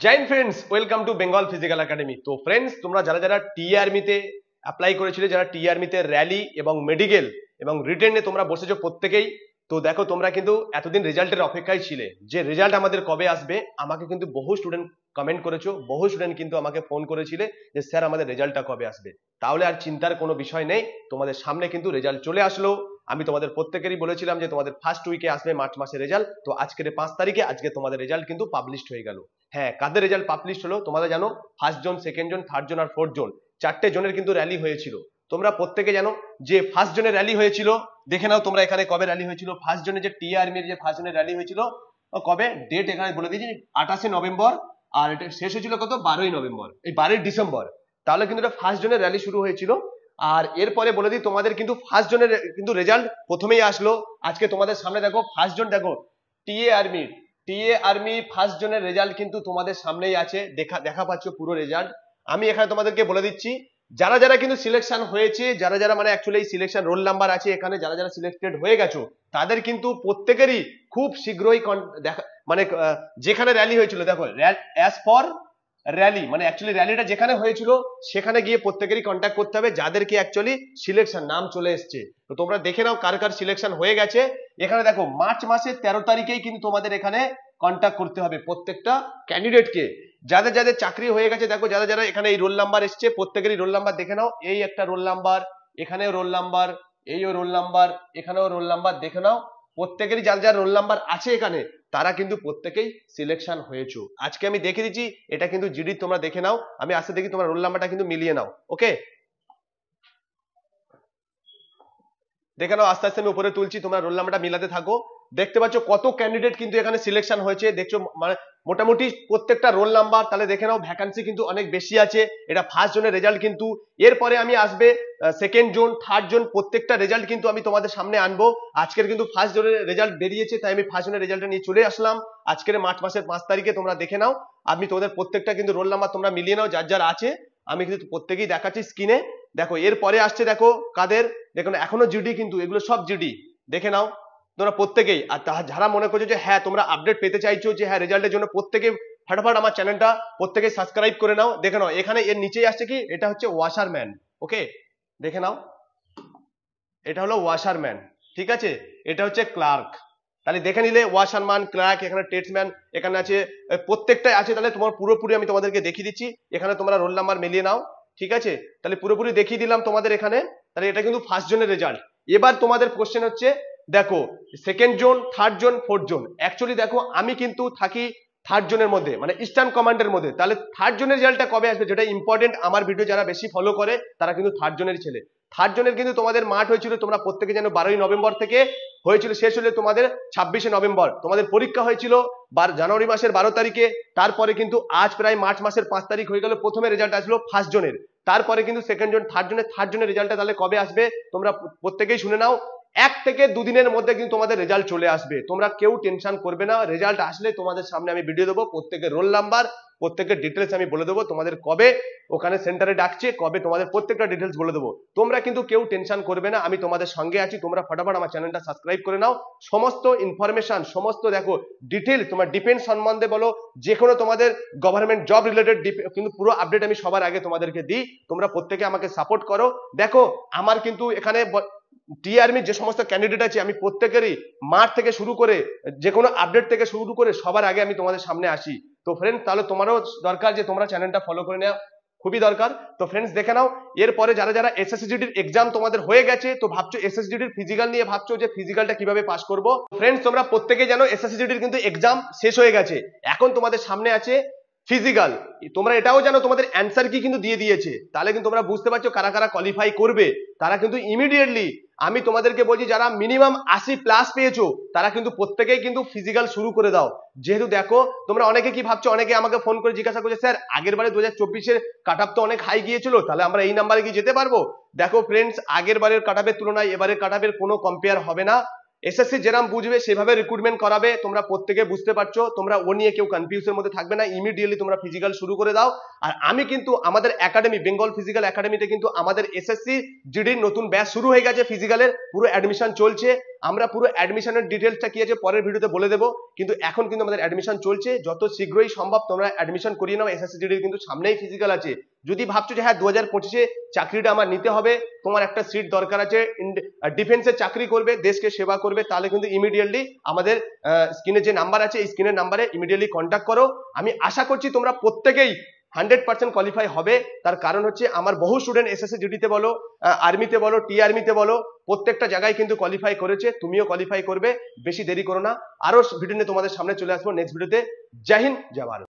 Joy friends, welcome to Bengal physical academy. তো friends, তোমরা যারা যারা টিআরমিতে অ্যাপ্লাই করেছিলে, যারা টিআরমিতে র্যালি এবং মেডিকেল এবং রিটেনে তোমরা বসেছো প্রত্যেকেই, তো দেখো তোমরা কিন্তু এতদিন রেজাল্টের অপেক্ষায় ছিলে যে রেজাল্ট আমাদের কবে আসবে। আমাকে কিন্তু বহু স্টুডেন্ট কমেন্ট করেছো, বহু স্টুডেন্ট কিন্তু আমাকে ফোন করেছিলে যে স্যার আমাদের রেজাল্টটা কবে আসবে। তাহলে আর চিন্তার কোনো বিষয় নেই, তোমাদের সামনে কিন্তু রেজাল্ট চলে আসলো। আমি তোমাদের প্রত্যেকেরই বলেছিলাম যে তোমাদের ফার্স্ট উইকে আসবে মার্চ মাসের রেজাল্ট। তো আজকের 5 তারিখে আজকে তোমাদের রেজাল্ট কিন্তু পাবলিশড হয়ে গেল। হ্যাঁ, কাদের রেজাল্ট পাবলিশ হলো তোমরা জানো? First zone, second zone, third zone আর ফোর্থ জোন, চারটে জোনের কিন্তু র্যালি হয়েছিল। তোমরা প্রত্যেকে জানো যে ফার্স্ট জোনের র্যালি হয়েছিল। দেখে নাও তোমরা এখানে কবে র্যালি হয়েছিল। ফার্স্ট জোনে যে টিআরমির যে ফার্স্ট জোনের র্যালি হয়েছিল কবে, ডেট এখানে বলে দিয়েছি 28শে নভেম্বর, আর এটা শেষ হয়েছিল কত, 12ই নভেম্বর, এই 12ই ডিসেম্বর। তাহলে কিন্তু এটা ফার্স্ট জোনের র্যালি শুরু হয়েছিল। আর এরপরে বলে দিই তোমাদের কিন্তু ফার্স্ট জোনের কিন্তু রেজাল্ট প্রথমেই আসলো। আজকে তোমাদের সামনে দেখো ফার্স্ট জোন, দেখো টিএ আর্মি ফার্স্ট জোনের রেজাল্ট কিন্তু তোমাদের সামনেই আছে, দেখা পাচ্ছ পুরো রেজাল্ট। আমি এখানে তোমাদেরকে বলে দিচ্ছি যারা যারা কিন্তু সিলেকশন হয়েছে, যারা যারা মানে অ্যাকচুয়ালি এই সিলেকশন রোল নাম্বার আছে এখানে, যারা যারা সিলেক্টেড হয়ে গেছো তাদের কিন্তু প্রত্যেকেরই খুব শীঘ্রই দেখা মানে যেখানে র্যালি হয়েছিল, দেখো অ্যাজ ফর র্যালি মানে অ্যাকচুয়ালি র্যালিটা যেখানে হয়েছিল সেখানে গিয়ে প্রত্যেকেরই কন্ট্যাক্ট করতে হবে যাদেরকে অ্যাকচুয়ালি সিলেকশন নাম চলে এসছে। তো তোমরা দেখে নাও কার কার সিলেকশন হয়ে গেছে। এখানে দেখো মার্চ মাসের 13 তারিখেই কিন্তু তোমাদের এখানে কন্ট্যাক্ট করতে হবে প্রত্যেকটা ক্যান্ডিডেটকে। যাদের যাদের চাকরি হয়ে গেছে, দেখো যারা যারা এখানে এই রোল নাম্বার এসছে প্রত্যেকেরই রোল নাম্বার দেখে নাও। এই একটা রোল নাম্বার, এখানেও রোল নাম্বার, এইও রোল নাম্বার, এখানেও রোল নাম্বার দেখে নাও। প্রত্যেকেরই যার যার রোল নাম্বার আছে এখানে তারা কিন্তু প্রত্যেকেই সিলেকশন হয়েছো। আজকে আমি দেখে দিচ্ছি, এটা কিন্তু জিডি, তোমরা দেখে নাও। আমি আস্তে দেখি তোমার রোল নাম্বারটা কিন্তু মিলিয়ে নাও। ওকে, দেখে নাও, আস্তে আস্তে আমি উপরে তুলছি, তোমরা রোল নাম্বারটা মিলাতে থাকো। দেখতে পাচ্ছ কত ক্যান্ডিডেট কিন্তু এখানে সিলেকশন হয়েছে, দেখছো মানে মোটামুটি প্রত্যেকটা রোল নাম্বার। তাহলে দেখে নাও ভ্যাকান্সি কিন্তু অনেক বেশি আছে। এটা ফার্স্ট জোনের রেজাল্ট কিন্তু। এরপরে আমি আসবে সেকেন্ড জোন, থার্ড জোন, প্রত্যেকটা রেজাল্ট কিন্তু আমি তোমাদের সামনে আনবো। আজকের কিন্তু ফার্স্ট জোনের রেজাল্ট বেরিয়েছে, তাই আমি ফার্স্ট জোনের রেজাল্টটা নিয়ে চলে আসলাম আজকের মার্চ মাসের 5 তারিখে। তোমরা দেখে নাও, আমি তোমাদের প্রত্যেকটা কিন্তু রোল নাম্বার তোমরা মিলিয়ে নাও যার যার আছে। আমি কিন্তু প্রত্যেকেই দেখাচ্ছি স্ক্রিনে। দেখো এরপরে আসছে, দেখো কাদের, দেখুন এখনো জিডি কিন্তু, এগুলো সব জিডি দেখে নাও তোমরা প্রত্যেকেই। আর যারা মনে করছো যে হ্যাঁ তোমরা আপডেট পেতে চাইছো যে হ্যাঁ রেজাল্টের জন্য, প্রত্যেকে ফটাফট আমার চ্যানেলটা প্রত্যেকে সাবস্ক্রাইব করে নাও। দেখে নাও এখানে এর নিচেই আসছে কি, এটা হচ্ছে ওয়াশারম্যান। ওকে, দেখে নাও এটা হলো ওয়াশারম্যান, ঠিক আছে। এটা হচ্ছে ক্লার্ক। তাহলে দেখে নিলে ওয়াশারম্যান, ক্লার্ক, এখানে টেস্টম্যান এখানে আছে, প্রত্যেকটাই আছে। তাহলে তোমার পুরোপুরি আমি তোমাদেরকে দেখিয়ে দিচ্ছি, এখানে তোমরা রোল নাম্বার মিলিয়ে নাও, ঠিক আছে। তাহলে পুরোপুরি দেখিয়ে দিলাম তোমাদের এখানে। তাহলে এটা কিন্তু ফার্স্ট জোনের রেজাল্ট। এবার তোমাদের কোশ্চেন হচ্ছে, দেখো second zone, third zone, fourth zone. Actually দেখো আমি কিন্তু থাকি থার্ড জোনের মধ্যে, মানে ইস্টার্ন কমান্ডের মধ্যে। তাহলে থার্ড জোনের রেজাল্টটা কবে আসবে, যেটা ইম্পর্টেন্ট, আমার ভিডিও যারা বেশি ফলো করে তারা কিন্তু থার্ড জোনের ছেলে। থার্ড জোনের কিন্তু তোমাদের মাঠ হয়েছিল, তোমরা প্রত্যেকে জানো, 12ই নভেম্বর থেকে হয়েছিল, শেষ হলে তোমাদের 26শে নভেম্বর। তোমাদের পরীক্ষা হয়েছিল জানুয়ারি মাসের 12 তারিখে। তারপরে কিন্তু আজ প্রায় মার্চ মাসের 5 তারিখ হয়ে গেল, প্রথমে রেজাল্ট আসলো ফার্স্ট জোনের। তারপরে কিন্তু সেকেন্ড জোন, থার্ড জোনের রেজাল্টটা তাহলে কবে আসবে তোমরা প্রত্যেকেই শুনে নাও। 1 থেকে 2 দিনের মধ্যে কিন্তু তোমাদের রেজাল্ট চলে আসবে, তোমরা কেউ টেনশন করবে না। রেজাল্ট আসলে তোমাদের সামনে আমি ভিডিও দেবো, প্রত্যেকের রোল নাম্বার, প্রত্যেকের ডিটেলস আমি বলে দেবো, তোমাদের কবে ওখানে সেন্টারে ডাকছে, কবে তোমাদের প্রত্যেকটা ডিটেলস বলে দেবো। তোমরা কিন্তু কেউ টেনশন করবে না, আমি তোমাদের সঙ্গে আছি। তোমরা ফটাফট আমার চ্যানেলটা সাবস্ক্রাইব করে নাও। সমস্ত ইনফরমেশন, সমস্ত দেখো ডিটেলস, তোমার ডিফেন্স সম্বন্ধে বলো, যে কোনো তোমাদের গভর্নমেন্ট জব রিলেটেড কিন্তু পুরো আপডেট আমি সবার আগে তোমাদেরকে দিই। তোমরা প্রত্যেকে আমাকে সাপোর্ট করো। দেখো আমার কিন্তু এখানে টিআরমি যে সমস্ত ক্যান্ডিডেট আছে, আমি প্রত্যেকেরই মাঠ থেকে শুরু করে যে কোনো আপডেট থেকে শুরু করে সবার আগে আমি তোমাদের সামনে আসি। তো ফ্রেন্ডস, তাহলে তোমারও দরকার যে তোমরা চ্যানেলটা ফলো করে নেওয়া, খুবই দরকার। তো ফ্রেন্ডস দেখে নাও, এরপরে যারা যারা এসএসসিজিডির এক্সাম তোমাদের হয়ে গেছে, তো ভাবছো এসএসসিজিডির ফিজিক্যাল নিয়ে, ভাবছো যে ফিজিক্যালটা কিভাবে পাস করবো। ফ্রেন্ডস তোমরা প্রত্যেকে জানো এসএসসিজিডির কিন্তু এক্সাম শেষ হয়ে গেছে, এখন তোমাদের সামনে আছে ফিজিক্যাল। তোমরা এটাও জানো তোমাদের অ্যান্সার কি কিন্তু দিয়ে দিয়েছে। তাহলে কিন্তু তোমরা বুঝতে পারছো কারা কারা কোয়ালিফাই করবে। তারা কিন্তু ইমিডিয়েটলি, আমি তোমাদেরকে বলছি যারা মিনিমাম 80+ পেয়েছো তারা কিন্তু প্রত্যেকেই কিন্তু ফিজিক্যাল শুরু করে দাও। যেহেতু দেখো তোমরা অনেকে কি ভাবছো, অনেকে আমাকে ফোন করে জিজ্ঞাসা করছে স্যার আগের বারে 2024-এর কাট আপ তো অনেক হাই গিয়েছিল, তাহলে আমরা এই নাম্বারে কি যেতে পারবো? দেখো ফ্রেন্ডস, আগের বারের কাট আপের তুলনায় এবারের কাট আপের কোনো কম্পেয়ার হবে না। এসএসসি যেরাম বুঝবে সেভাবে রিক্রুটমেন্ট করাবে, তোমরা প্রত্যেকে বুঝতে পারছো, তোমরা ও নিয়ে কেউ কনফিউজের মধ্যে থাকবে না, ইমিডিয়েটলি তোমরা ফিজিক্যাল শুরু করে দাও। আর আমি কিন্তু আমাদের একাডেমি বেঙ্গল ফিজিক্যাল একাডেমিতে কিন্তু আমাদের এসএসসি জিডির নতুন ব্যাচ শুরু হয়ে গেছে, ফিজিক্যালের পুরো অ্যাডমিশন চলছে। আমরা পুরো অ্যাডমিশনের ডিটেলসটা কি আছে পরের ভিডিওতে বলে দেবো, কিন্তু এখন কিন্তু আমাদের অ্যাডমিশন চলছে, যত শীঘ্রই সম্ভব তোমরা অ্যাডমিশন করিয়ে নাও। এসএসসি জিডির কিন্তু সামনেই ফিজিক্যাল আছে। যদি ভাবছো যে হ্যাঁ 2025-এ চাকরিটা আমার নিতে হবে, তোমার একটা সিট দরকার আছে, ডিফেন্সের চাকরি করবে, দেশকে সেবা করবে, তাহলে কিন্তু ইমিডিয়েটলি আমাদের স্ক্রিনে যে নাম্বার আছে এই স্ক্রিনের নাম্বারে ইমিডিয়েটলি কন্ট্যাক্ট করো। আমি আশা করছি তোমরা প্রত্যেকেই 100% কোয়ালিফাই হবে। তার কারণ হচ্ছে আমার বহু স্টুডেন্ট এসএসসি জিডিতে বলো, আর্মিতে বলো, টি আর্মিতে বলো, প্রত্যেকটা জায়গায় কিন্তু কোয়ালিফাই করেছে, তুমিও কোয়ালিফাই করবে। বেশি দেরি করো না, আরো ভিডিও নিয়ে তোমাদের সামনে চলে আসবো নেক্সট ভিডিওতে। জয় হিন্দ, জয় ভারত।